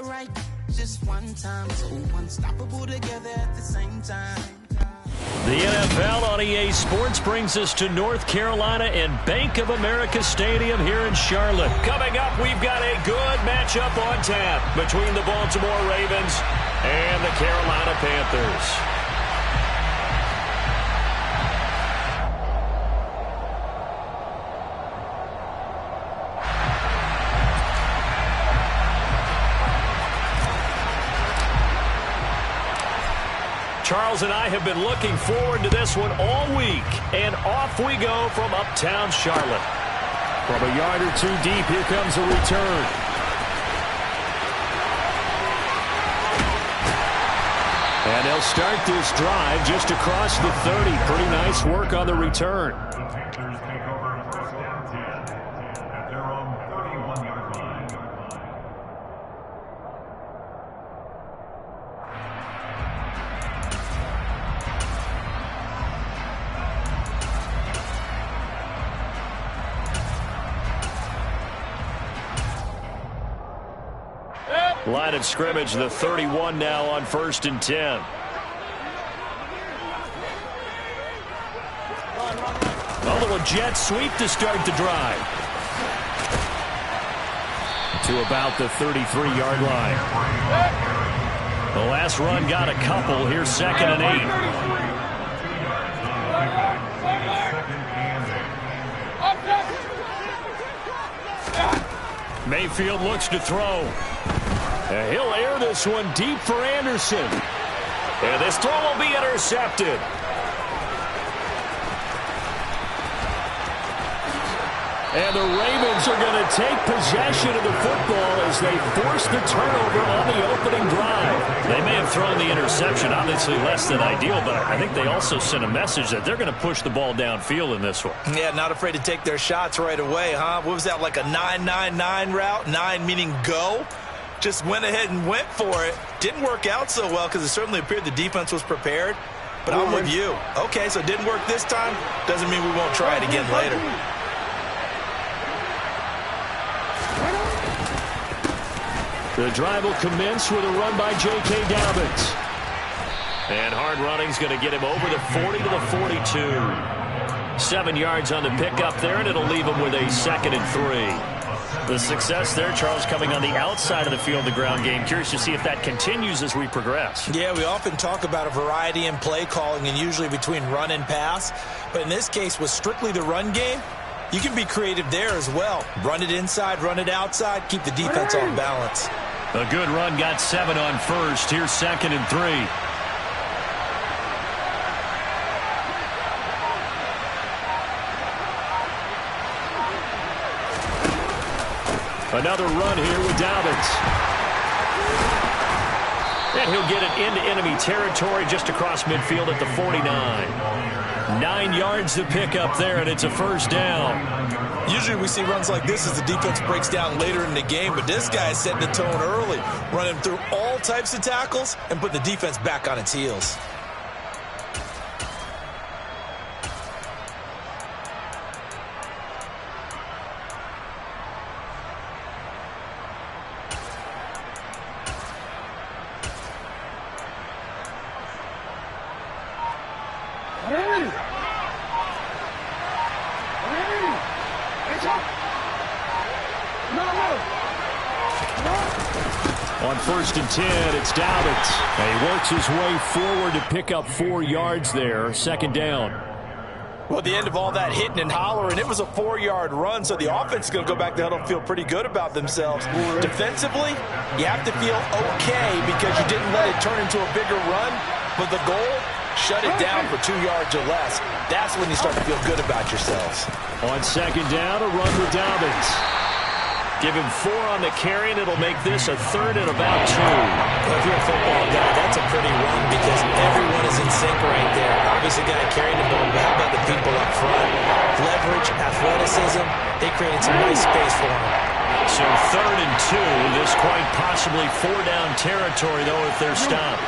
right just one time. So unstoppable together at the same time. The NFL on EA Sports brings us to North Carolina and Bank of America Stadium here in Charlotte. Coming up, we've got a good matchup on tap between the Baltimore Ravens and the Carolina Panthers. Charles and I have been looking forward to this one all week, and off we go from uptown Charlotte. From a yard or two deep, here comes a return. And they'll start this drive just across the 30. Pretty nice work on the return. Line of scrimmage, the 31 now on 1st and 10. A little jet sweep to start the drive. To about the 33-yard line. The last run got a couple. Here's 2nd and 8. Mayfield looks to throw. He'll air this one deep for Anderson. And this throw will be intercepted. And the Ravens are going to take possession of the football as they force the turnover on the opening drive. They may have thrown the interception, obviously less than ideal, but I think they also sent a message that they're going to push the ball downfield in this one. Yeah, not afraid to take their shots right away, huh? What was that, like a 9-9-9 route? 9 meaning go? Just went ahead and went for it. Didn't work out so well because it certainly appeared the defense was prepared. But I'm with you. Okay, so it didn't work this time. Doesn't mean we won't try it again later. The drive will commence with a run by J.K. Dobbins. And hard running's going to get him over the 40 to the 42. 7 yards on the pickup there, and it'll leave him with a 2nd and 3. The success there, Charles, coming on the outside of the field, the ground game. Curious to see if that continues as we progress. Yeah, we often talk about a variety in play calling and usually between run and pass. But in this case, with strictly the run game, you can be creative there as well. Run it inside, run it outside, keep the defense off balance. A good run got 7 on 1st. Here's 2nd and 3. Another run here with Dobbins. And he'll get it into enemy territory just across midfield at the 49. 9 yards to pick up there, and it's a 1st down. Usually we see runs like this as the defense breaks down later in the game, but this guy is setting the tone early, running through all types of tackles and putting the defense back on its heels. On 1st and 10, it's Dobbins. And he works his way forward to pick up 4 yards there. 2nd down. Well, at the end of all that hitting and hollering, it was a 4-yard run, so the offense is going to go back to huddle and feel pretty good about themselves. Defensively, you have to feel okay because you didn't let it turn into a bigger run, but the goal, shut it down for 2 yards or less. That's when you start to feel good about yourselves. On 2nd down, a run with Dobbins. Give him 4 on the carry, and it'll make this a 3rd and about 2. Well, if you're a football guy, that's a pretty run because everyone is in sync right there. Obviously, guy carrying the ball, but how about the people up front? Leverage, athleticism, they created some nice space for him. So 3rd and 2. This quite possibly 4-down territory, though, if they're stopped.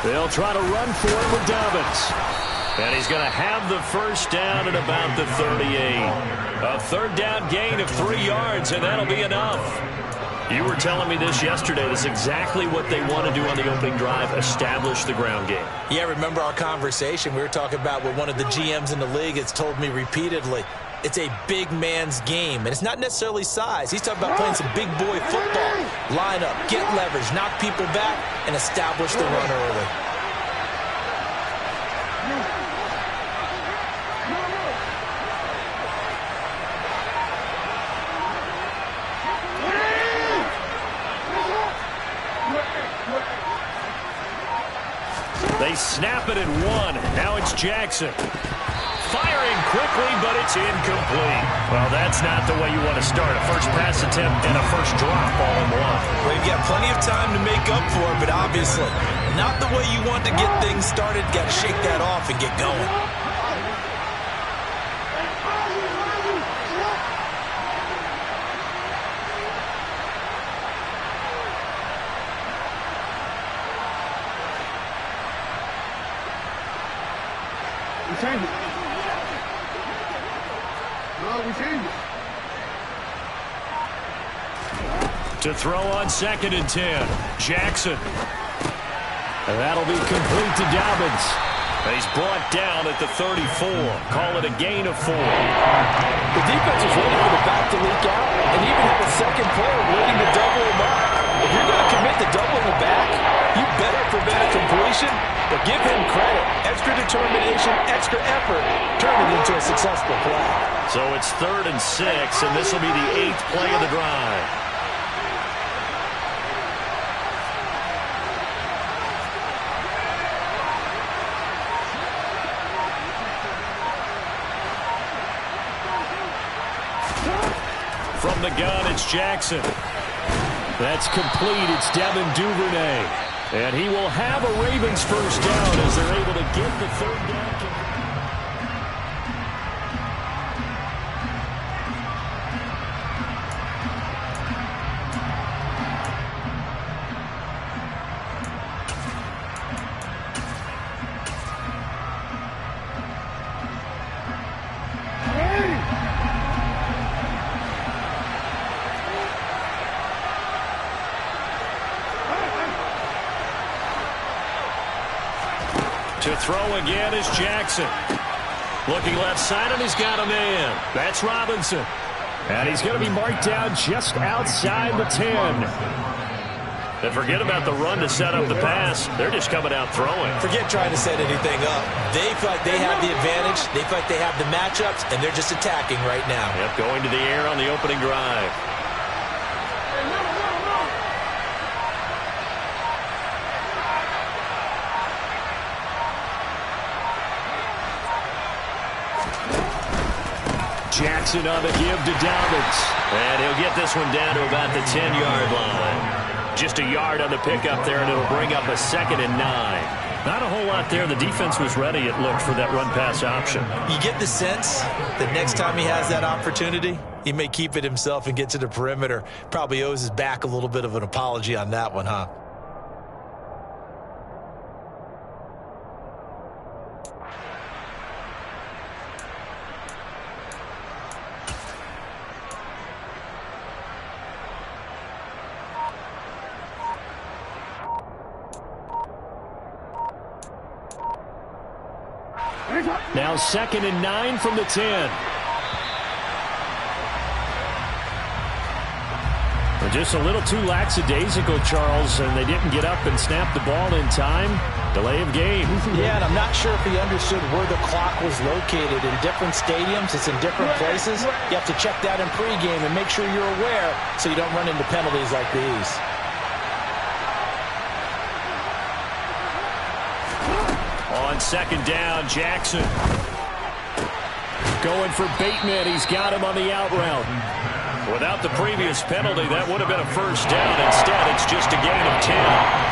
They'll try to run for it with Dobbins. And he's going to have the first down at about the 38. A third down gain of 3 yards, and that'll be enough. You were telling me this yesterday. This is exactly what they want to do on the opening drive, establish the ground game. Yeah, remember our conversation? We were talking about what one of the GMs in the league has told me repeatedly. It's a big man's game, and it's not necessarily size. He's talking about playing some big boy football. Line up, get leverage, knock people back, and establish the run early. They snap it at 1. Now it's Jackson. Firing quickly, but it's incomplete. Well, that's not the way you want to start. A first pass attempt and a first drop all in one. Well, you've got plenty of time to make up for it, but obviously not the way you want to get things started. Got to shake that off and get going. To throw on 2nd and 10. Jackson. And that'll be complete to Dobbins. And he's brought down at the 34. Call it a gain of 4. The defense was waiting for the back to leak out and even have a second player waiting to double him up. If you're going to commit to doubling the back, you better prevent a completion, but give him credit. Extra determination, extra effort, turn it into a successful play. So it's 3rd and 6, and this will be the 8th play of the drive. From the gun, it's Jackson. That's complete. It's Devin Duvernay. And he will have a Ravens first down as they're able to get the 3rd down. To throw again is Jackson. Looking left side, and he's got a man. That's Robinson. And he's going to be marked down just outside the 10. And forget about the run to set up the pass. They're just coming out throwing. Forget trying to set anything up. They feel like they have the advantage. They feel like they have the matchups, and they're just attacking right now. Yep, going to the air on the opening drive. Jackson on the give to Dobbins. And he'll get this one down to about the 10-yard line. Just a yard on the pickup there, and it'll bring up a 2nd and 9. Not a whole lot there. The defense was ready, it looked, for that run-pass option. You get the sense that next time he has that opportunity, he may keep it himself and get to the perimeter. Probably owes his back a little bit of an apology on that one, huh? Now 2nd and 9 from the 10. They're just a little too lackadaisical, Charles, and they didn't get up and snap the ball in time. Delay of game. Yeah, and I'm not sure if he understood where the clock was located. In different stadiums, it's in different places. You have to check that in pregame and make sure you're aware so you don't run into penalties like these. On 2nd down, Jackson. Going for Bateman. He's got him on the out route. Without the previous penalty, that would have been a first down. Instead, it's just a gain of 10.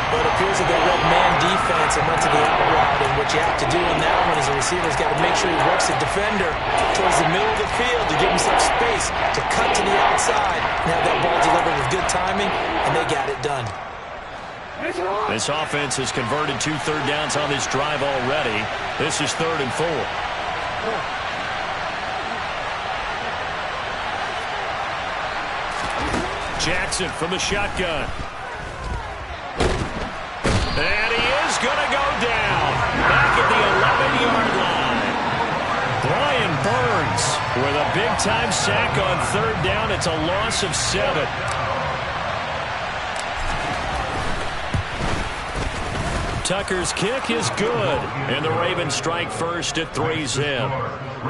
But it appears that they read man defense and went to the out route. And what you have to do in that one is a receiver's got to make sure he works the defender towards the middle of the field to give himself space to cut to the outside and have that ball delivered with good timing, and they got it done. This offense has converted 2 third downs on this drive already. This is 3rd and 4. Jackson from the shotgun. And he is going to go down. Back at the 11-yard line. Brian Burns with a big-time sack on 3rd down. It's a loss of 7. Tucker's kick is good, and the Ravens strike first at 3-zip.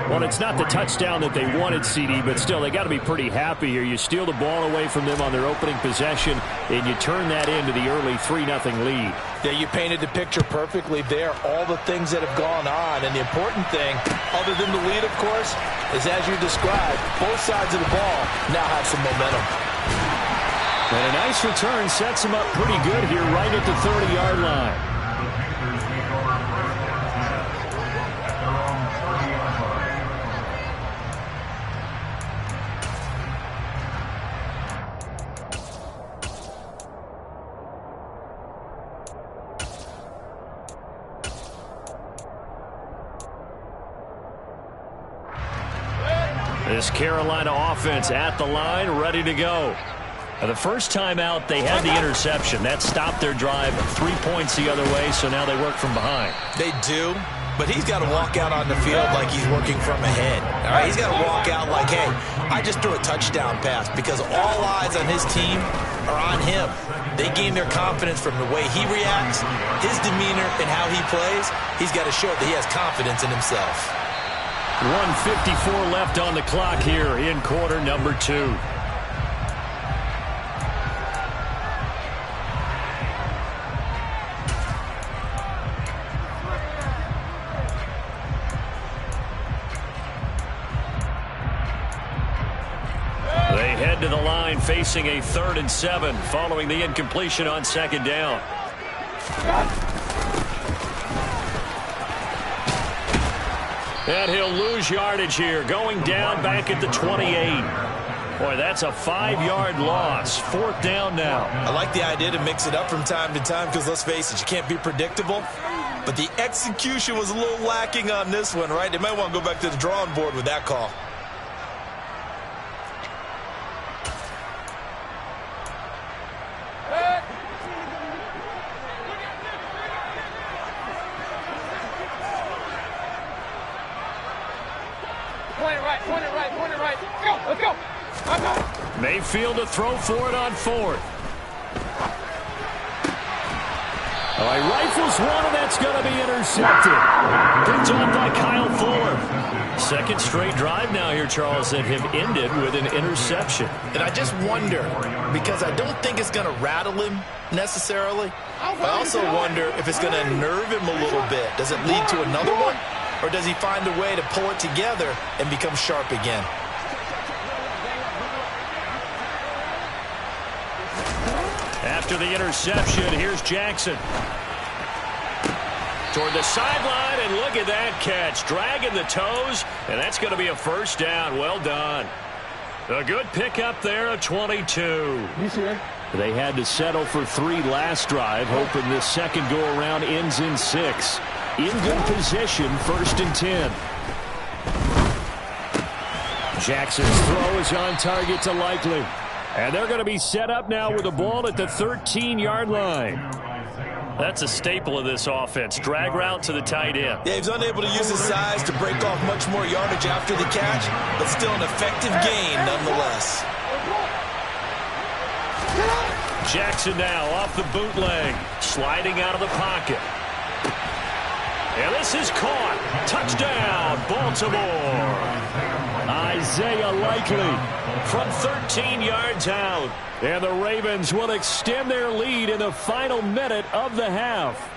Well, it's not the touchdown that they wanted, CD, but still, they got to be pretty happy here. You steal the ball away from them on their opening possession, and you turn that into the early 3-0 lead. Yeah, you painted the picture perfectly there, all the things that have gone on. And the important thing, other than the lead, of course, is as you described, both sides of the ball now have some momentum. And a nice return sets them up pretty good here right at the 30-yard line. This Carolina offense at the line, ready to go. The first time out, they had the interception. That stopped their drive 3 points the other way, so now they work from behind. They do, but he's got to walk out on the field like he's working from ahead. All right, he's got to walk out like, hey, I just threw a touchdown pass, because all eyes on his team are on him. They gain their confidence from the way he reacts, his demeanor, and how he plays. He's got to show that he has confidence in himself. 1:54 left on the clock here in quarter number 2. They head to the line facing a 3rd and 7 following the incompletion on 2nd down. And he'll lose yardage here, going down back at the 28. Boy, that's a 5-yard loss. 4th down now. I like the idea to mix it up from time to time because, let's face it, you can't be predictable. But the execution was a little lacking on this one, right? They might want to go back to the drawing board with that call. Point it right. Let's go. Mayfield to throw for it on 4th. Oh, he rifles one, and that's going to be intercepted. Picked off by Kyle Fuller. 2nd straight drive now here, Charles, that have ended with an interception. And I just wonder, because I don't think it's going to rattle him necessarily. I also wonder if it's going to nerve him a little bit. Does it lead to another one? Or does he find a way to pull it together and become sharp again? After the interception, here's Jackson. Toward the sideline, and look at that catch. Dragging the toes, and that's going to be a 1st down. Well done. A good pickup there of 22. They had to settle for 3 last drive, hoping this second go-around ends in 6. In good position, 1st and 10. Jackson's throw is on target to Likely. And they're going to be set up now with the ball at the 13-yard line. That's a staple of this offense. Drag route to the tight end. Yeah, he's unable to use his size to break off much more yardage after the catch, but still an effective gain nonetheless. Jackson now off the bootleg, sliding out of the pocket. And this is caught. Touchdown, Baltimore. Isaiah Likely from 13 yards out. And the Ravens will extend their lead in the final minute of the half.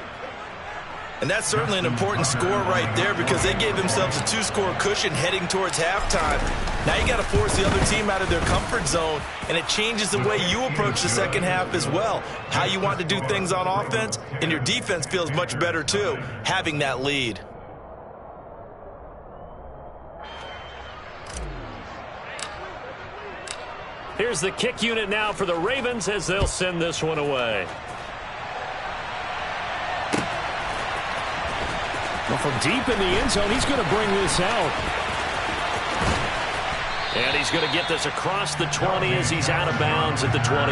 And that's certainly an important score right there because they gave themselves a 2-score cushion heading towards halftime. Now you got to force the other team out of their comfort zone, and it changes the way you approach the second half as well. How you want to do things on offense, and your defense feels much better too, having that lead. Here's the kick unit now for the Ravens as they'll send this one away. Well, from deep in the end zone, he's going to bring this out. And he's going to get this across the 20 as he's out of bounds at the 23.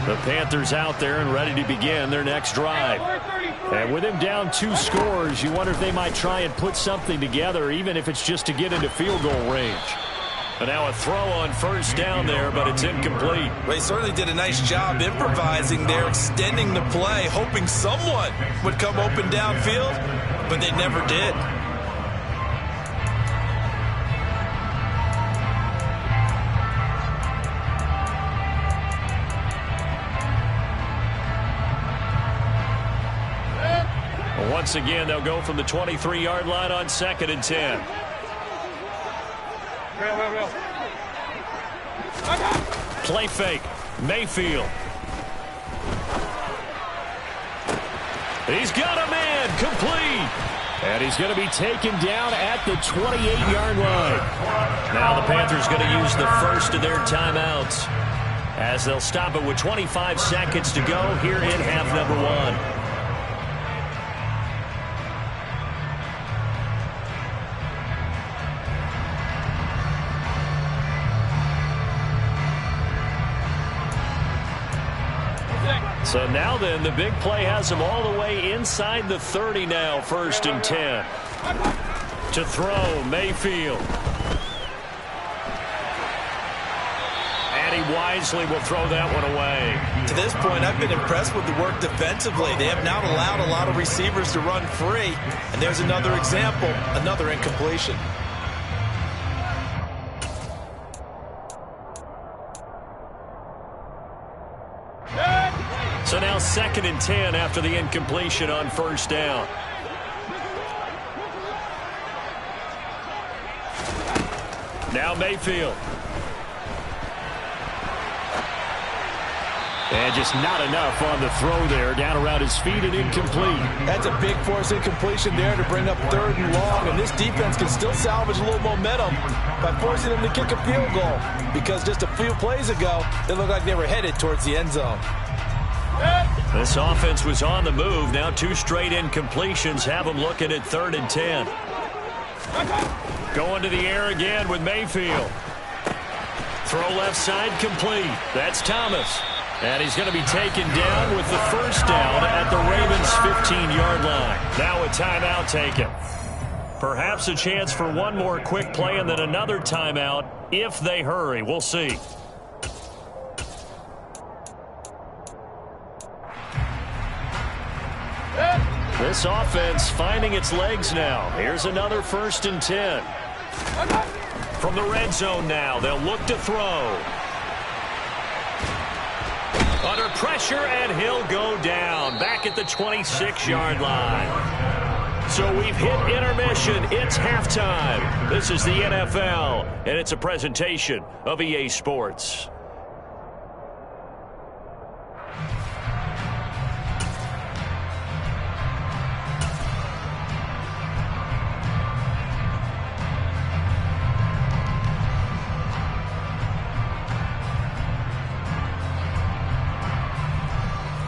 The Panthers out there and ready to begin their next drive. And with him down 2 scores, you wonder if they might try and put something together, even if it's just to get into field goal range. And now a throw on first down there, but it's incomplete. Well, he certainly did a nice job improvising there, extending the play, hoping someone would come open downfield, but they never did. Once again, they'll go from the 23-yard line on 2nd and 10. Play fake. Mayfield. He's got a man. Complete. And he's going to be taken down at the 28-yard line. Now the Panthers going to use the first of their timeouts as they'll stop it with 25 seconds to go here in half number 1. So now then, the big play has him all the way inside the 30 now, 1st and 10. To throw, Mayfield. And he wisely will throw that one away. To this point, I've been impressed with the work defensively. They have not allowed a lot of receivers to run free. And there's another example, another incompletion. So now 2nd and 10 after the incompletion on first down. Now Mayfield. And just not enough on the throw there. Down around his feet and incomplete. That's a big force incompletion there to bring up 3rd and long. And this defense can still salvage a little momentum by forcing them to kick a field goal. Because just a few plays ago, it looked like they were headed towards the end zone. This offense was on the move. Now 2 straight incompletions have them looking at 3rd and 10. Going to the air again with Mayfield. Throw left side complete. That's Thomas. And he's going to be taken down with the first down at the Ravens' 15-yard line. Now a timeout taken. Perhaps a chance for one more quick play and then another timeout if they hurry. We'll see. This offense finding its legs now. Here's another 1st and 10. From the red zone now, they'll look to throw. Under pressure, and he'll go down. Back at the 26-yard line. So we've hit intermission. It's halftime. This is the NFL, and it's a presentation of EA Sports.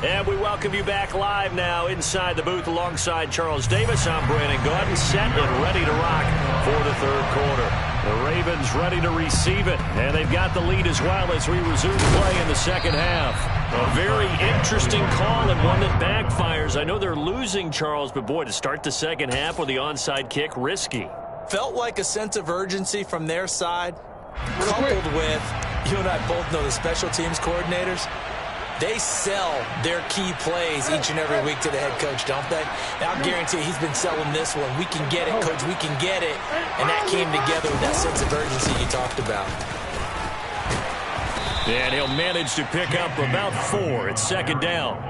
And we welcome you back live now inside the booth alongside Charles Davis. I'm Brandon Gordon, set and ready to rock for the 3rd quarter. The Ravens ready to receive it, and they've got the lead as well as we resume play in the 2nd half. A very interesting call and one that backfires. I know they're losing, Charles, but boy, to start the 2nd half with the onside kick, risky. Felt like a sense of urgency from their side, coupled with, you and I both know the special teams coordinators. They sell their key plays each and every week to the head coach, don't they? Now, I guarantee he's been selling this one. We can get it, coach. We can get it. And that came together with that sense of urgency you talked about. And he'll manage to pick up about 4 at 2nd down.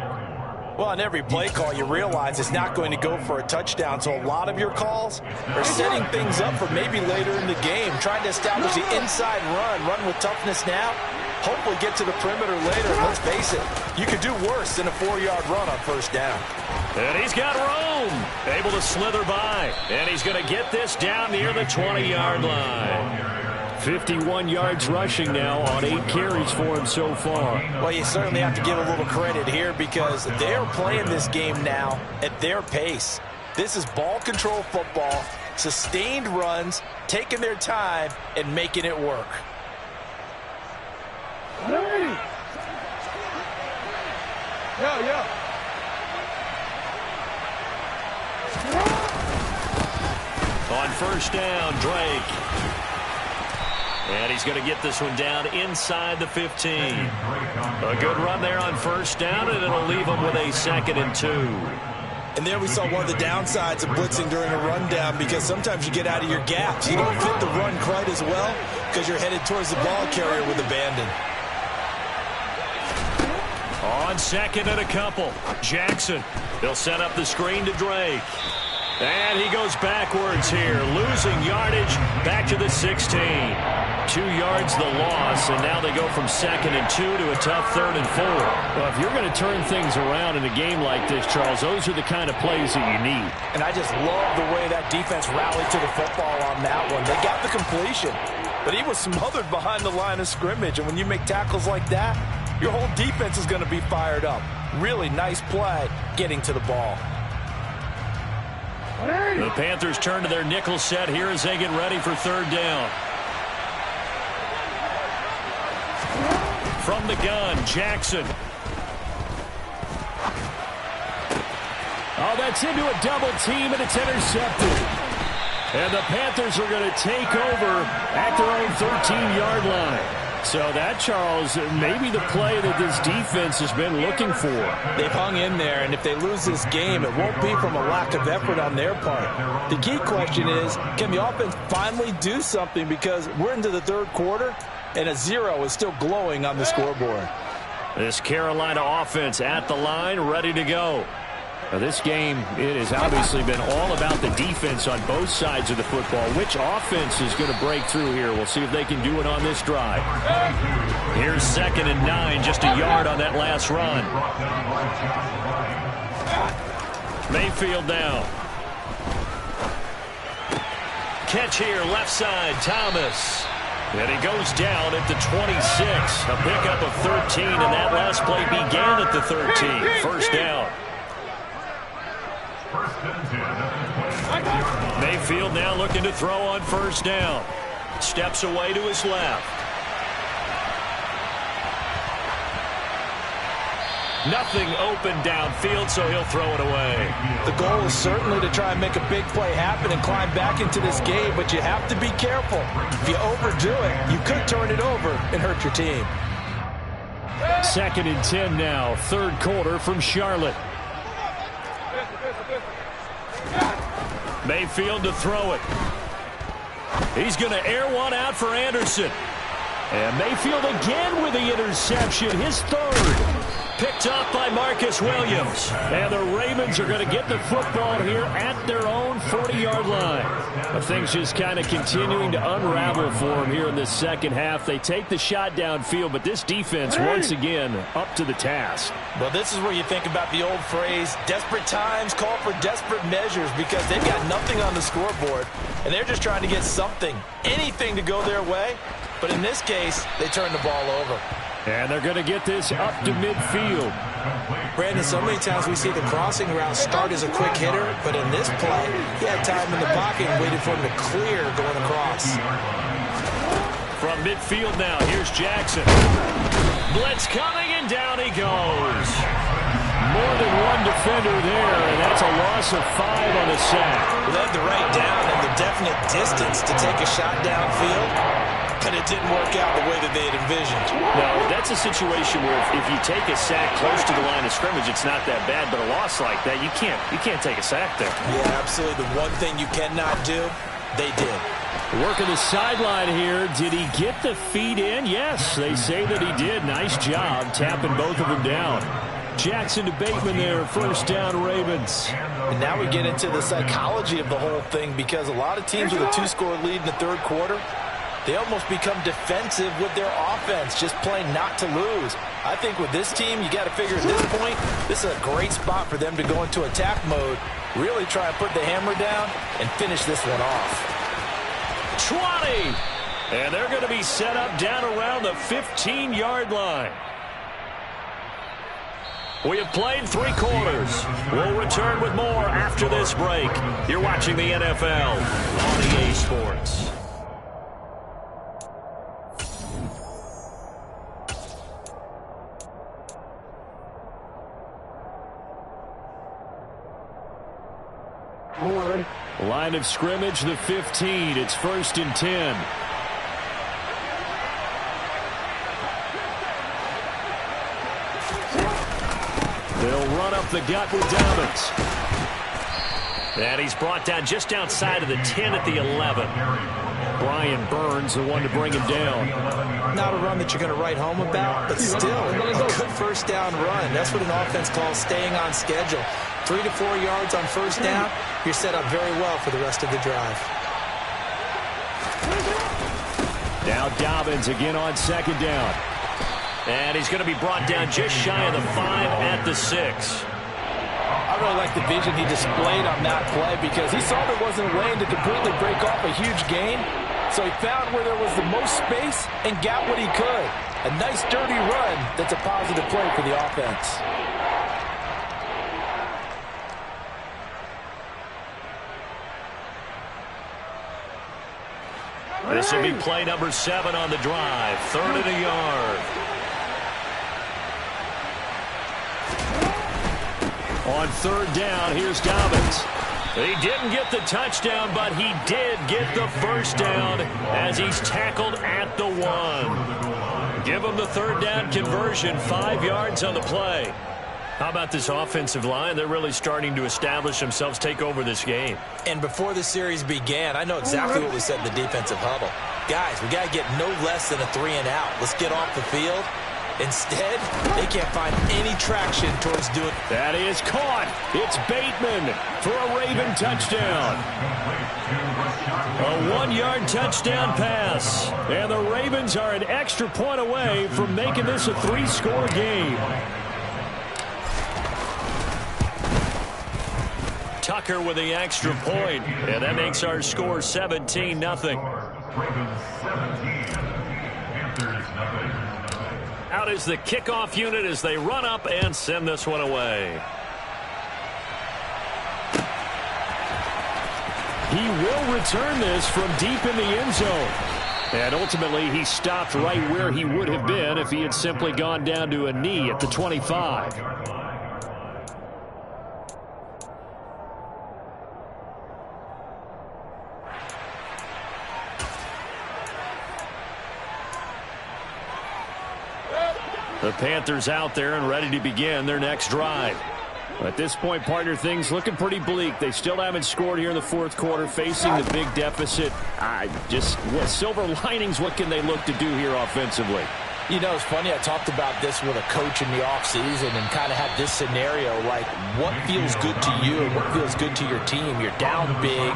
Well, on every play call, you realize it's not going to go for a touchdown. So a lot of your calls are setting things up for maybe later in the game, trying to establish the inside run with toughness now. hopefully get to the perimeter later. And let's face it, you could do worse than a 4-yard run on first down. And he's got room. Able to slither by. And he's going to get this down near the 20-yard line. 51 yards rushing now on 8 carries for him so far. Well, you certainly have to give a little credit here because they're playing this game now at their pace. This is ball control football, sustained runs, taking their time, and making it work. On first down, Drake. And he's going to get this one down inside the 15. A good run there on first down, and it'll leave him with a 2nd and 2. And there we saw one of the downsides of blitzing during a rundown because sometimes you get out of your gaps. You don't fit the run quite as well because you're headed towards the ball carrier with abandon. On 2nd and a couple, Jackson. They'll set up the screen to Drake. And he goes backwards here, losing yardage back to the 16. 2 yards the loss, and now they go from 2nd and 2 to a tough 3rd and 4. Well, if you're going to turn things around in a game like this, Charles, those are the kind of plays that you need. And I just love the way that defense rallied to the football on that one. They got the completion, but he was smothered behind the line of scrimmage, and when you make tackles like that, your whole defense is going to be fired up. Really nice play getting to the ball. The Panthers turn to their nickel set here as they get ready for 3rd down. From the gun, Jackson. Oh, that's into a double team, and it's intercepted. And the Panthers are going to take over at their own 13-yard line. So that, Charles, maybe the play that this defense has been looking for. They've hung in there, and if they lose this game, it won't be from a lack of effort on their part. The key question is, can the offense finally do something? Because we're into the 3rd quarter, and a 0 is still glowing on the scoreboard. This Carolina offense at the line, ready to go. Now, this game, it has obviously been all about the defense on both sides of the football. Which offense is going to break through here? We'll see if they can do it on this drive. Here's 2nd and 9, just a yard on that last run. Mayfield now. Catch here, left side, Thomas. And he goes down at the 26. A pickup of 13, and that last play began at the 13. First down. Mayfield now looking to throw on first down. Steps away to his left. Nothing open downfield, so he'll throw it away. The goal is certainly to try and make a big play happen and climb back into this game, but you have to be careful. If you overdo it, you could turn it over and hurt your team. 2nd and 10 now, 3rd quarter from Charlotte. Mayfield to throw it. He's going to air one out for Anderson. And Mayfield again with the interception, his 3rd. Picked up by Marcus Williams. And the Ravens are going to get the football here at their own 40-yard line. Things just kind of continuing to unravel for them here in the second half. They take the shot downfield, but this defense, once again, up to the task. Well, this is where you think about the old phrase, desperate times call for desperate measures, because they've got nothing on the scoreboard, and they're just trying to get something, anything to go their way. But in this case, they turn the ball over. And they're going to get this up to midfield. Brandon, so many times we see the crossing route start as a quick hitter, but in this play, he had time in the pocket and waited for him to clear going across. From midfield now, here's Jackson. Blitz coming, and down he goes. More than one defender there, and that's a loss of 5 on the sack. They had the right down and the definite distance to take a shot downfield, but it didn't work out the way that they had envisioned. No, that's a situation where if you take a sack close to the line of scrimmage, it's not that bad, but a loss like that, you can't take a sack there. Yeah, absolutely. The one thing you cannot do, they did. Working the sideline here. Did he get the feet in? Yes, they say that he did. Nice job tapping both of them down. Jackson to Bateman there, first down Ravens. And now we get into the psychology of the whole thing, because a lot of teams with a 2-score lead in the 3rd quarter, They almost become defensive with their offense, just playing not to lose. I think with this team, you got to figure at this point, this is a great spot for them to go into attack mode, really try and put the hammer down and finish this one off. 20! And they're going to be set up down around the 15-yard line. We have played 3 quarters. We'll return with more after this break. You're watching the NFL on EA Sports. Line of scrimmage, the 15. It's 1st and 10. They'll run up the gut with Dobbins. And he's brought down just outside of the 10 at the 11. Brian Burns, the one to bring him down. Not a run that you're going to write home about, but still a good first down run. That's what an offense calls staying on schedule. 3 to 4 yards on first down, you're set up very well for the rest of the drive. Now Dobbins again on 2nd down. And he's going to be brought down just shy of the 5 at the 6. I really like the vision he displayed on that play because he saw there wasn't a lane to completely break off a huge gain. So he found where there was the most space and got what he could. A nice dirty run that's a positive play for the offense. This will be play number 7 on the drive. 3rd and a yard. On 3rd down, here's Dobbins. He didn't get the touchdown, but he did get the first down as he's tackled at the 1. Give him the 3rd down conversion, 5 yards on the play. How about this offensive line? They're really starting to establish themselves, take over this game. And before the series began, I know exactly what we said in the defensive huddle. Guys, we got to get no less than a 3 and out. Let's get off the field. Instead, they can't find any traction towards doing. That is caught. It's Bateman for a Raven touchdown. A 1-yard touchdown pass. And the Ravens are an extra point away from making this a 3-score game. Tucker with the extra point, and that makes our score 17-0. Out is the kickoff unit as they run up and send this one away. He will return this from deep in the end zone. And ultimately, he stopped right where he would have been if he had simply gone down to a knee at the 25. The Panthers out there and ready to begin their next drive. At this point, partner, things looking pretty bleak. They still haven't scored here in the 4th quarter, facing the big deficit. Silver linings, what can they look to do here offensively? You know, it's funny, I talked about this with a coach in the offseason and kind of had this scenario, like what feels good to you and what feels good to your team. You're down big.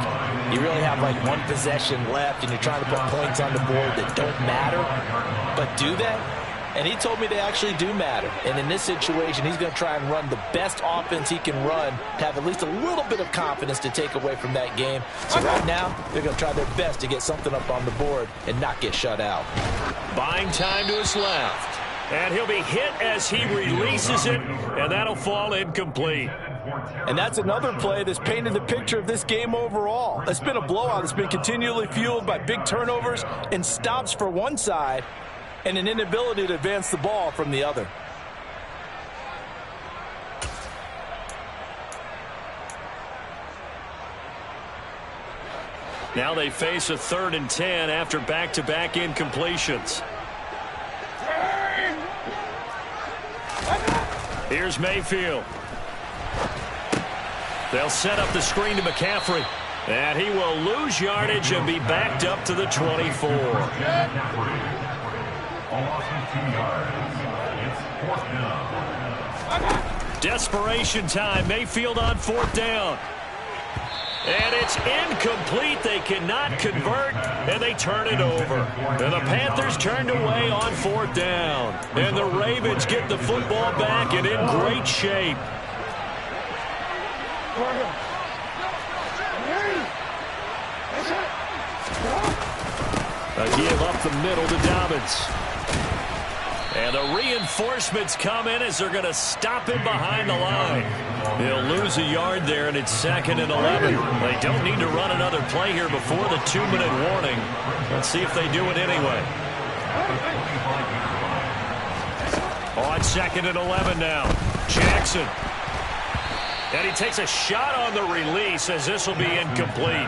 You really have like 1 possession left, and you're trying to put points on the board that don't matter. But do they? And he told me they actually do matter. And in this situation, he's going to try and run the best offense he can run to have at least a little bit of confidence to take away from that game. So right now, they're going to try their best to get something up on the board and not get shut out. Buying time to his left. And he'll be hit as he releases it, and that'll fall incomplete. And that's another play that's painted the picture of this game overall. It's been a blowout. It's been continually fueled by big turnovers and stops for one side, and an inability to advance the ball from the other. Now they face a 3rd and 10 after back-to-back incompletions. Here's Mayfield. They'll set up the screen to McCaffrey. And he will lose yardage and be backed up to the 24. Desperation time. Mayfield on 4th down. And it's incomplete. They cannot convert, and they turn it over. And the Panthers turned away on 4th down. And the Ravens get the football back and in great shape. A give up the middle to Dobbins. And the reinforcements come in as they're going to stop him behind the line. They'll lose a yard there, and it's 2nd and 11. They don't need to run another play here before the 2-minute warning. Let's see if they do it anyway. On 2nd and 11 now. Jackson. And he takes a shot on the release as this will be incomplete.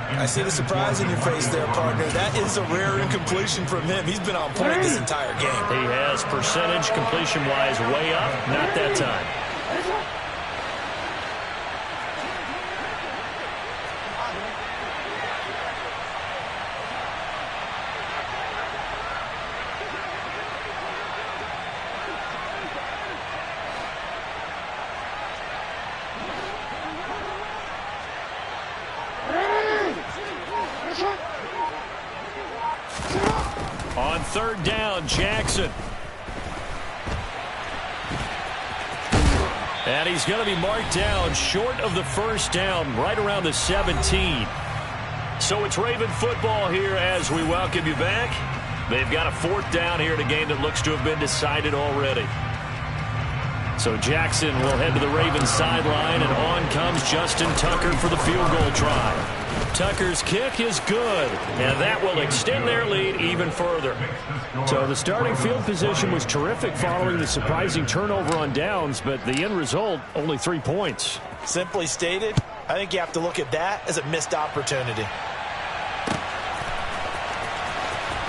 I see the surprise in your face there, partner. That is a rare incompletion from him. He's been on point this entire game. He has percentage completion-wise way up. Not that time. On 3rd down, Jackson. And he's going to be marked down short of the 1st down, right around the 17. So it's Raven football here as we welcome you back. They've got a 4th down here in a game that looks to have been decided already. So Jackson will head to the Ravens sideline, and on comes Justin Tucker for the field goal try. Tucker's kick is good, and that will extend their lead even further. So the starting field position was terrific following the surprising turnover on downs, but the end result, only 3 points. Simply stated, I think you have to look at that as a missed opportunity.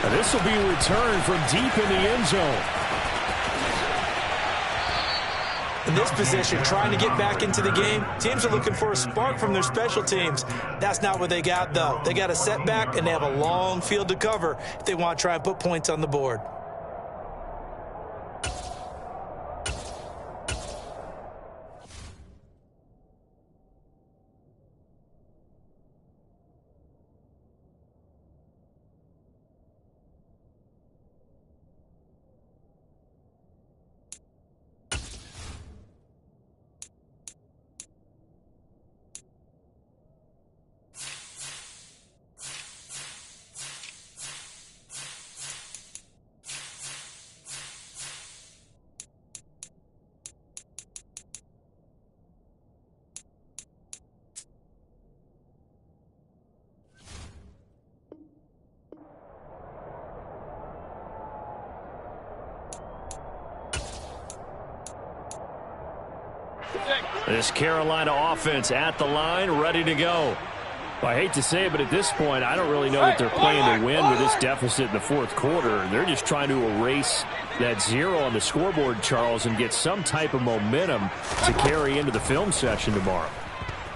And this will be a return from deep in the end zone. In this position, trying to get back into the game, teams are looking for a spark from their special teams. That's not what they got, though. They got a setback, and they have a long field to cover if they want to try and put points on the board. This Carolina offense at the line, ready to go. Well, I hate to say it, but at this point, I don't really know that they're playing to win with this deficit in the 4th quarter. They're just trying to erase that 0 on the scoreboard, Charles, and get some type of momentum to carry into the film session tomorrow.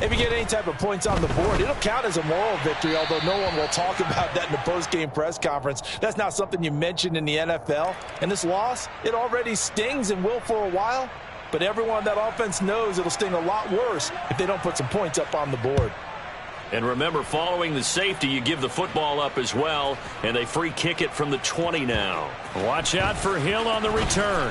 If you get any type of points on the board, it'll count as a moral victory, although no one will talk about that in the post-game press conference. That's not something you mentioned in the NFL. And this loss, it already stings and will for a while. But everyone on that offense knows it'll sting a lot worse if they don't put some points up on the board. And remember, following the safety, you give the football up as well, and they free kick it from the 20 now. Watch out for Hill on the return.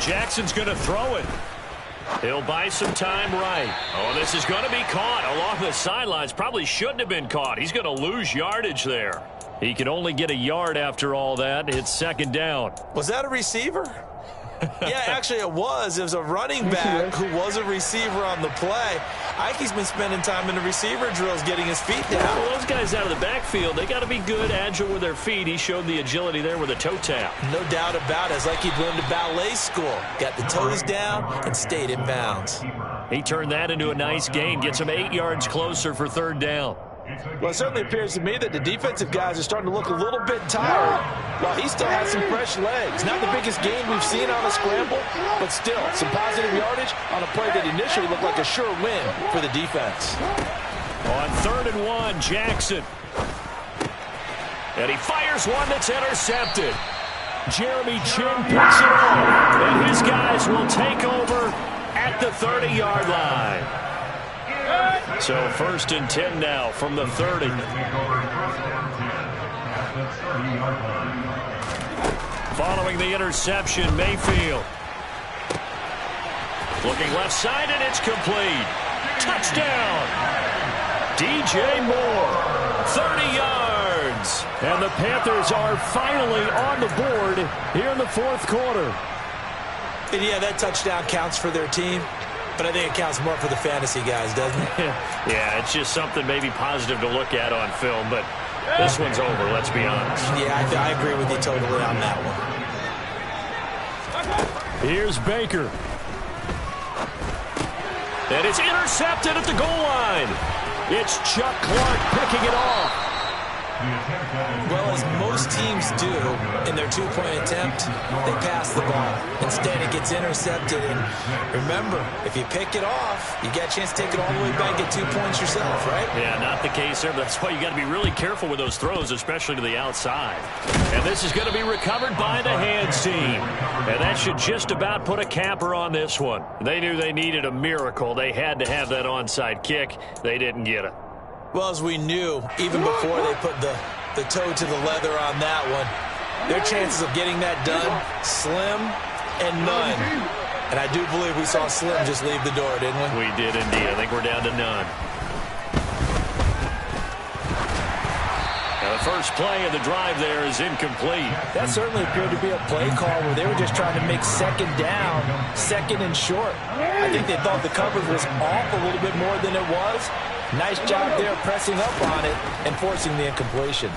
Jackson's going to throw it. He'll buy some time right. Oh, this is going to be caught along the sidelines. Probably shouldn't have been caught. He's going to lose yardage there. He can only get a yard after all that. It's 2nd down. Was that a receiver? Yeah, actually it was. It was a running back who was a receiver on the play. Ikey's been spending time in the receiver drills getting his feet down. Well, those guys out of the backfield, they got to be good, agile with their feet. He showed the agility there with a toe tap. No doubt about it. It's like he'd learned to ballet school. Got the toes down and stayed in bounds. He turned that into a nice gain. Gets him 8 yards closer for 3rd down. Well, it certainly appears to me that the defensive guys are starting to look a little bit tired while he still has some fresh legs. Not the biggest gain we've seen on a scramble, but still some positive yardage on a play that initially looked like a sure win for the defense. On 3rd and 1, Jackson. And he fires one that's intercepted. Jeremy Chin picks it up, and his guys will take over at the 30-yard line. So 1st and 10 now from the 30. Following the interception, Mayfield. Looking left side, and it's complete. Touchdown! DJ Moore, 30 yards. And the Panthers are finally on the board here in the 4th quarter. And yeah, that touchdown counts for their team, but I think it counts more for the fantasy guys, doesn't it? Yeah, it's just something maybe positive to look at on film, but this one's over, let's be honest. Yeah, I agree with you totally on that one. Here's Baker. And it's intercepted at the goal line. It's Chuck Clark picking it off. Well, as most teams do in their two-point attempt, they pass the ball. Instead, it gets intercepted. And remember, if you pick it off, you get a chance to take it all the way back and get 2 points yourself, right? Yeah, not the case there. That's why you got to be really careful with those throws, especially to the outside. And this is going to be recovered by the hands team. And that should just about put a capper on this one. They knew they needed a miracle. They had to have that onside kick. They didn't get it. Well, as we knew, even before they put the toe to the leather on that one, their chances of getting that done, slim and none. And I do believe we saw Slim just leave the door, didn't we? We did indeed. I think we're down to none. Now the first play of the drive there is incomplete. That certainly appeared to be a play call where they were just trying to make second down, second and short. I think they thought the coverage was off a little bit more than it was. Nice job there pressing up on it and forcing the incompletion.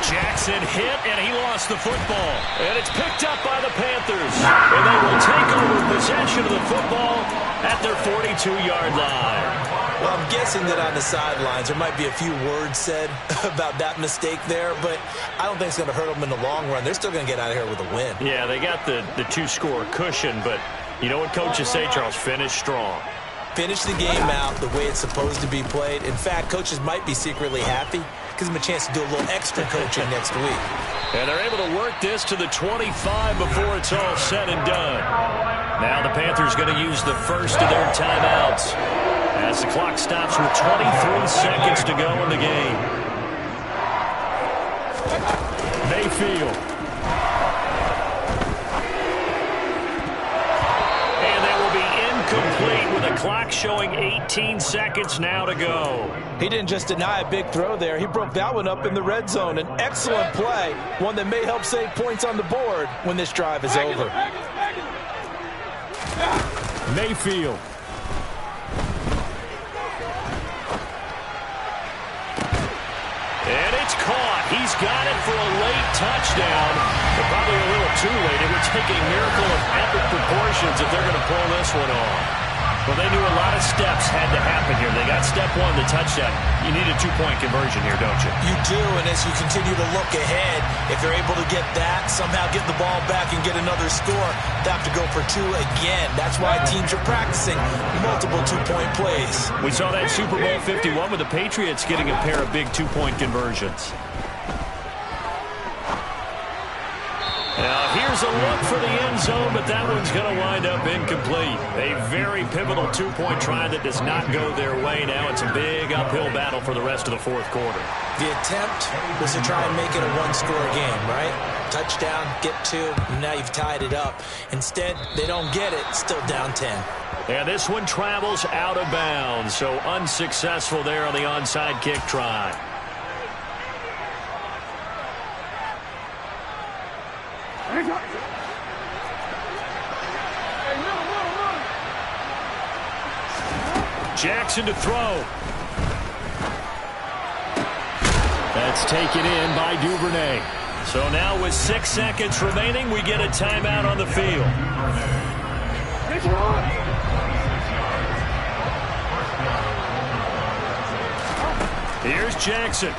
Jackson hit, and he lost the football. And it's picked up by the Panthers. And they will take over possession of the football at their 42-yard line. Well, I'm guessing that on the sidelines there might be a few words said about that mistake there, but I don't think it's going to hurt them in the long run. They're still going to get out of here with a win. Yeah, they got the two-score cushion, but you know what coaches say, Charles? Finish strong. Finish the game out the way it's supposed to be played. In fact, coaches might be secretly happy. Gives them a chance to do a little extra coaching next week. And they're able to work this to the 25 before it's all said and done. Now the Panthers going to use the first of their timeouts as the clock stops with 23 seconds to go in the game. Mayfield. And they will be incomplete with the clock showing 18 seconds now to go. He didn't just deny a big throw there. He broke that one up in the red zone. An excellent play, one that may help save points on the board when this drive is over. Mayfield. And it's caught. He's got it for a late touchdown, but probably a little too late. It would take a miracle of epic proportions if they're going to pull this one off. Well, they knew a lot of steps had to happen here. They got step one, the touchdown. You need a two-point conversion here, don't you? You do, and as you continue to look ahead, if they're able to get that, somehow get the ball back and get another score, they have to go for two again. That's why teams are practicing multiple two-point plays. We saw that Super Bowl 51 with the Patriots getting a pair of big two-point conversions. Now, here's a look for the end zone, but that one's going to wind up incomplete. A very pivotal two-point try that does not go their way. Now it's a big uphill battle for the rest of the fourth quarter. The attempt was to try and make it a one-score game, right? Touchdown, get two, and now you've tied it up. Instead, they don't get it, still down 10. And this one travels out of bounds, so unsuccessful there on the onside kick try. Jackson to throw. That's taken in by Duvernay. So now with 6 seconds remaining, we get a timeout on the field. Here's Jackson.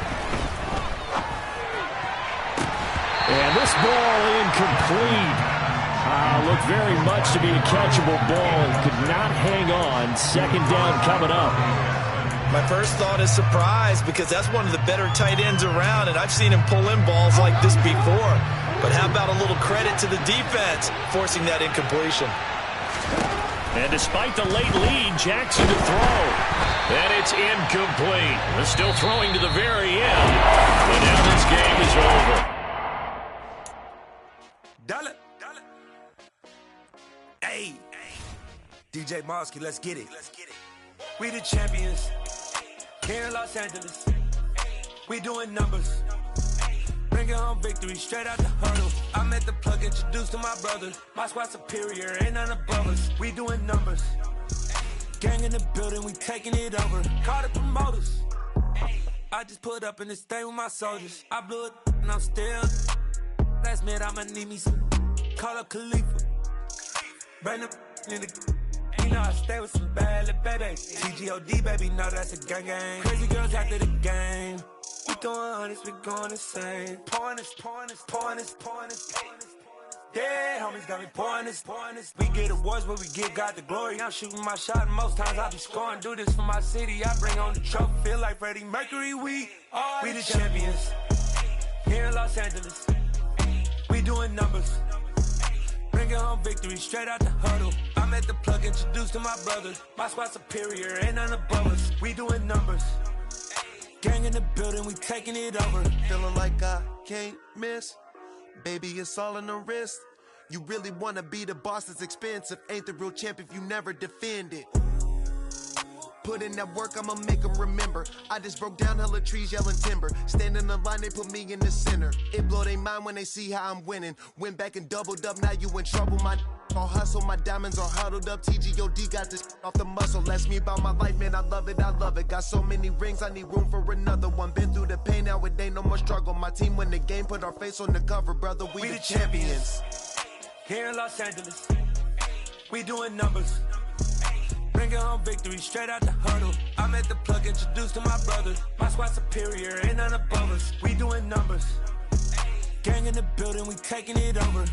And this ball incomplete. Looked very much to be a catchable ball. Could not hang on. Second down coming up. My first thought is surprise, because that's one of the better tight ends around, and I've seen him pull in balls like this before. But how about a little credit to the defense forcing that incompletion? And despite the late lead, Jackson to throw. And it's incomplete. They're still throwing to the very end. And now this game is over. Dollar. Hey. DJ Mosky, let's get it. We the champions. Here in Los Angeles. We doing numbers. Bringing home victory straight out the hurdle. I met the plug, introduced to my brothers. My squad superior, ain't none above us. We doing numbers. Gang in the building, we taking it over. Call the promoters. I just put up in this thing with my soldiers. I blew it and I'm still. Last minute I'ma need me some. Call up Khalifa. Bring the in the. You know I stay with some bad little baby. TGOD baby, know that's a gang gang. Crazy girls after the game. We doing hundreds, we going insane. Pouring this. Yeah, homies got me pouring this. We get awards, but we give God the glory. I'm shooting my shot, and most times I be scoring. Do this for my city, I bring on the trophy. Feel like Freddie Mercury, we the champions. Here in Los Angeles, we doing numbers. Bringing home victory straight out the huddle. I'm at the plug, introduced to my brothers. My squad superior, ain't none above us. We doing numbers. Gang in the building, we taking it over. Feeling like I can't miss. Baby, it's all in the wrist. You really wanna be the boss, it's expensive. Ain't the real champ if you never defend it. Put in that work, I'ma make them remember. I just broke down hella trees, yelling timber. Stand in the line, they put me in the center. It blow their mind when they see how I'm winning. Went back and doubled up, now you in trouble. My all hustle, my diamonds are huddled up. TGOD got this off the muscle. Ask me about my life, man, I love it. Got so many rings, I need room for another one. Been through the pain, now it ain't no more struggle. My team win the game, put our face on the cover, brother. We the champions. Here in Los Angeles, we doing numbers. Bringing home victory straight out the huddle. I'm at the plug, introduced to my brothers. My squad superior, ain't none above us. We doing numbers. Gang in the building, we taking it over.